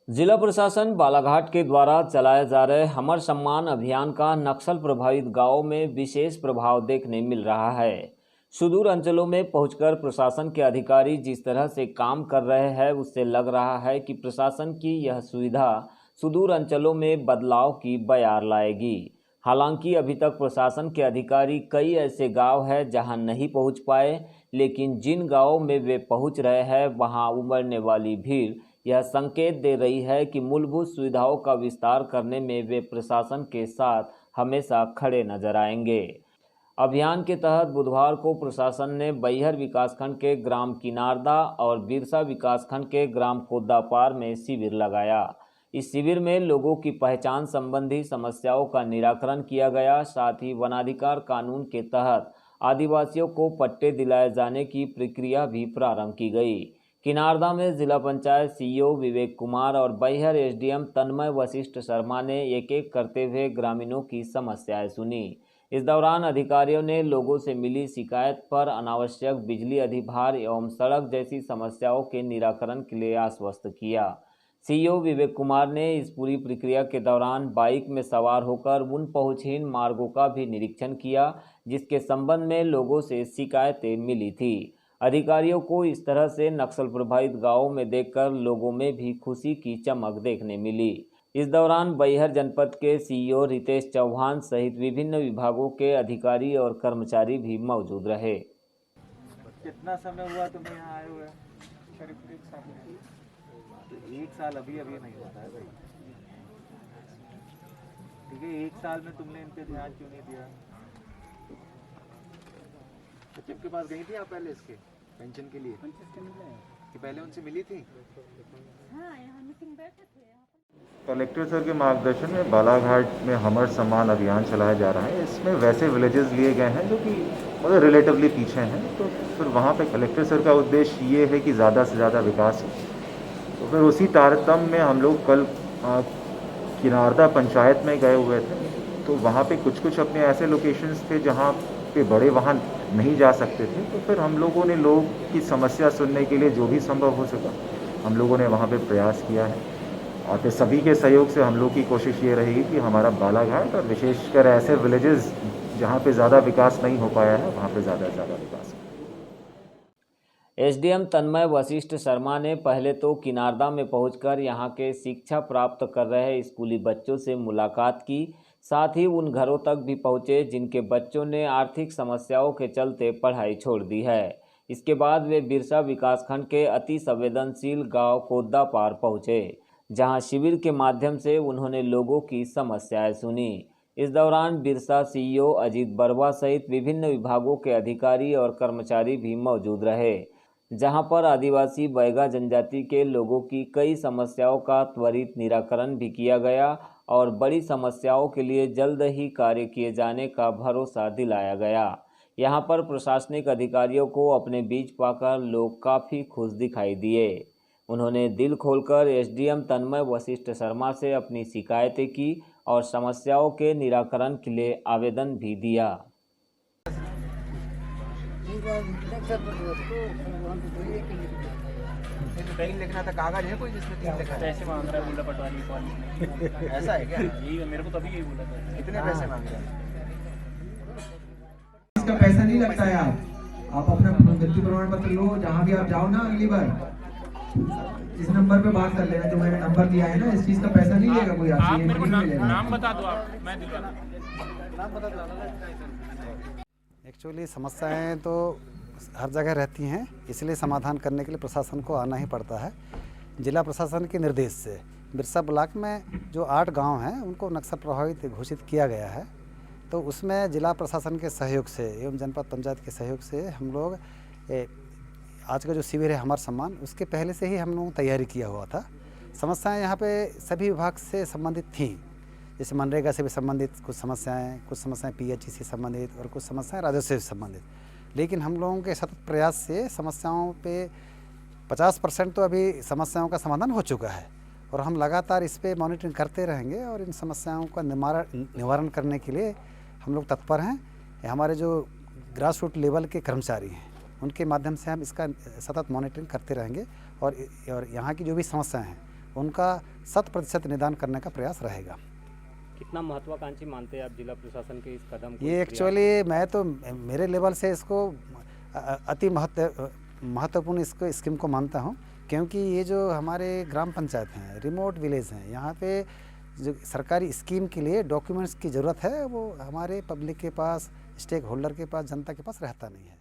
जिला प्रशासन बालाघाट के द्वारा चलाए जा रहे हमर सम्मान अभियान का नक्सल प्रभावित गांवों में विशेष प्रभाव देखने मिल रहा है। सुदूर अंचलों में पहुंचकर प्रशासन के अधिकारी जिस तरह से काम कर रहे हैं, उससे लग रहा है कि प्रशासन की यह सुविधा सुदूर अंचलों में बदलाव की बयार लाएगी। हालांकि अभी तक प्रशासन के अधिकारी कई ऐसे गांव हैं जहां नहीं पहुंच पाए, लेकिन जिन गांवों में वे पहुंच रहे हैं वहां उमड़ने वाली भीड़ यह संकेत दे रही है कि मूलभूत सुविधाओं का विस्तार करने में वे प्रशासन के साथ हमेशा खड़े नजर आएंगे। अभियान के तहत बुधवार को प्रशासन ने बैहर विकासखंड के ग्राम किनारदा और बिरसा विकासखंड के ग्राम कोद्दापार में शिविर लगाया। इस शिविर में लोगों की पहचान संबंधी समस्याओं का निराकरण किया गया। साथ ही वनाधिकार कानून के तहत आदिवासियों को पट्टे दिलाए जाने की प्रक्रिया भी प्रारंभ की गई। किनारदा में जिला पंचायत सीईओ विवेक कुमार और बैहर एसडीएम तन्मय वशिष्ठ शर्मा ने एक एक करते हुए ग्रामीणों की समस्याएं सुनी। इस दौरान अधिकारियों ने लोगों से मिली शिकायत पर अनावश्यक बिजली अधिभार एवं सड़क जैसी समस्याओं के निराकरण के लिए आश्वस्त किया। सीईओ विवेक कुमार ने इस पूरी प्रक्रिया के दौरान बाइक में सवार होकर उन पहुंचहीन मार्गों का भी निरीक्षण किया जिसके संबंध में लोगों से शिकायतें मिली थी। अधिकारियों को इस तरह से नक्सल प्रभावित गांवों में देखकर लोगों में भी खुशी की चमक देखने मिली। इस दौरान बैहर जनपद के सीईओ रितेश चौहान सहित विभिन्न विभागों के अधिकारी और कर्मचारी भी मौजूद रहे। कितना समय हुआ तुम्हें यहाँ आए हुए? करीब 1 साल। तो 1 साल अभी नहीं होता है भाई। ठीक है, 1 साल में तुमने इन पे ध्यान क्यों नहीं दिया? सचिव के पास गई थी आप पहले इसके पेंशन के लिए? कि पहले उनसे मिली थी? हाँ, यहाँ मीटिंग बैठे थे। कलेक्टर सर के मार्गदर्शन में बालाघाट में हमर सम्मान अभियान चलाया जा रहा है। इसमें वैसे विलेजेस लिए गए हैं जो कि मतलब रिलेटिवली पीछे हैं, तो फिर वहाँ पे कलेक्टर सर का उद्देश्य ये है कि ज़्यादा से ज़्यादा विकास हो। तो फिर उसी तारतम्य में हम लोग कल किनारदा पंचायत में गए हुए थे, तो वहाँ पे कुछ अपने ऐसे लोकेशंस थे जहाँ पे बड़े वाहन नहीं जा सकते थे। तो फिर हम लोगों ने लोग की समस्या सुनने के लिए जो भी संभव हो सका हम लोगों ने वहाँ पे प्रयास किया है। और फिर सभी के सहयोग से हम लोग की कोशिश ये रहेगी कि हमारा बालाघाट और विशेषकर ऐसे विलेजेस जहाँ पे ज़्यादा विकास नहीं हो पाया है वहाँ पे ज़्यादा से ज़्यादा विकास हो। एसडीएम तन्मय वशिष्ठ शर्मा ने पहले तो किनारदा में पहुंचकर यहां के शिक्षा प्राप्त कर रहे स्कूली बच्चों से मुलाकात की। साथ ही उन घरों तक भी पहुंचे जिनके बच्चों ने आर्थिक समस्याओं के चलते पढ़ाई छोड़ दी है। इसके बाद वे बिरसा विकासखंड के अति संवेदनशील गांव कोद्दापार पहुंचे, जहां शिविर के माध्यम से उन्होंने लोगों की समस्याएं सुनी। इस दौरान बिरसा सीईओ अजीत बरवा सहित विभिन्न विभागों के अधिकारी और कर्मचारी भी मौजूद रहे, जहां पर आदिवासी बैगा जनजाति के लोगों की कई समस्याओं का त्वरित निराकरण भी किया गया और बड़ी समस्याओं के लिए जल्द ही कार्य किए जाने का भरोसा दिलाया गया। यहां पर प्रशासनिक अधिकारियों को अपने बीच पाकर लोग काफ़ी खुश दिखाई दिए। उन्होंने दिल खोलकर एसडीएम तन्मय वशिष्ठ शर्मा से अपनी शिकायतें की और समस्याओं के निराकरण के लिए आवेदन भी दिया। कहीं लिखना था, कागज है कोई जिसमें 3 लिखा है? पैसे मांग रहा है बोला पटवारी कॉलेज। ऐसा है क्या? यही मेरे को तभी यही बोला था। कितने पैसे मांग रहे हैं? इसका पैसा नहीं लगता है। आप अपना मृत्यु प्रमाण पत्र लो, जहाँ भी आप जाओ ना, अगली बार इस नंबर पे बात कर लेना जो मैंने नंबर दिया है ना। इस चीज का पैसा नहीं लेगा कोई आपसे। आप मेरे को नाम बता दो, आप मैं दिलवा नाम बता दो। एक्चुअली समस्याएं तो हर जगह रहती हैं, इसलिए समाधान करने के लिए प्रशासन को आना ही पड़ता है। जिला प्रशासन के निर्देश से बिरसा ब्लॉक में जो 8 गांव हैं उनको नक्सल प्रभावित घोषित किया गया है। तो उसमें जिला प्रशासन के सहयोग से एवं जनपद पंचायत के सहयोग से हम लोग आज का जो शिविर है हमार सम्मान, उसके पहले से ही हम लोग तैयारी किया हुआ था। समस्याएं यहाँ पे सभी विभाग से संबंधित थीं, जैसे मनरेगा से भी संबंधित कुछ समस्याएं पीएचई से संबंधित और कुछ समस्याएं राजस्व से संबंधित। लेकिन हम लोगों के सतत प्रयास से समस्याओं पे 50% तो अभी समस्याओं का समाधान हो चुका है और हम लगातार इस पे मॉनिटरिंग करते रहेंगे और इन समस्याओं का निवारण करने के लिए हम लोग तत्पर हैं। हमारे जो ग्रास रूट लेवल के कर्मचारी हैं उनके माध्यम से हम इसका सतत मॉनिटरिंग करते रहेंगे और यहाँ की जो भी समस्याएं हैं उनका 100% निदान करने का प्रयास रहेगा। कितना महत्वाकांक्षी मानते हैं आप जिला प्रशासन के इस कदम को? ये एक्चुअली मैं तो मेरे लेवल से इसको अति महत्वपूर्ण इसको स्कीम को मानता हूँ, क्योंकि ये जो हमारे ग्राम पंचायत हैं, रिमोट विलेज हैं, यहाँ पे जो सरकारी स्कीम के लिए डॉक्यूमेंट्स की ज़रूरत है वो हमारे पब्लिक के पास, स्टेक होल्डर के पास, जनता के पास रहता नहीं है।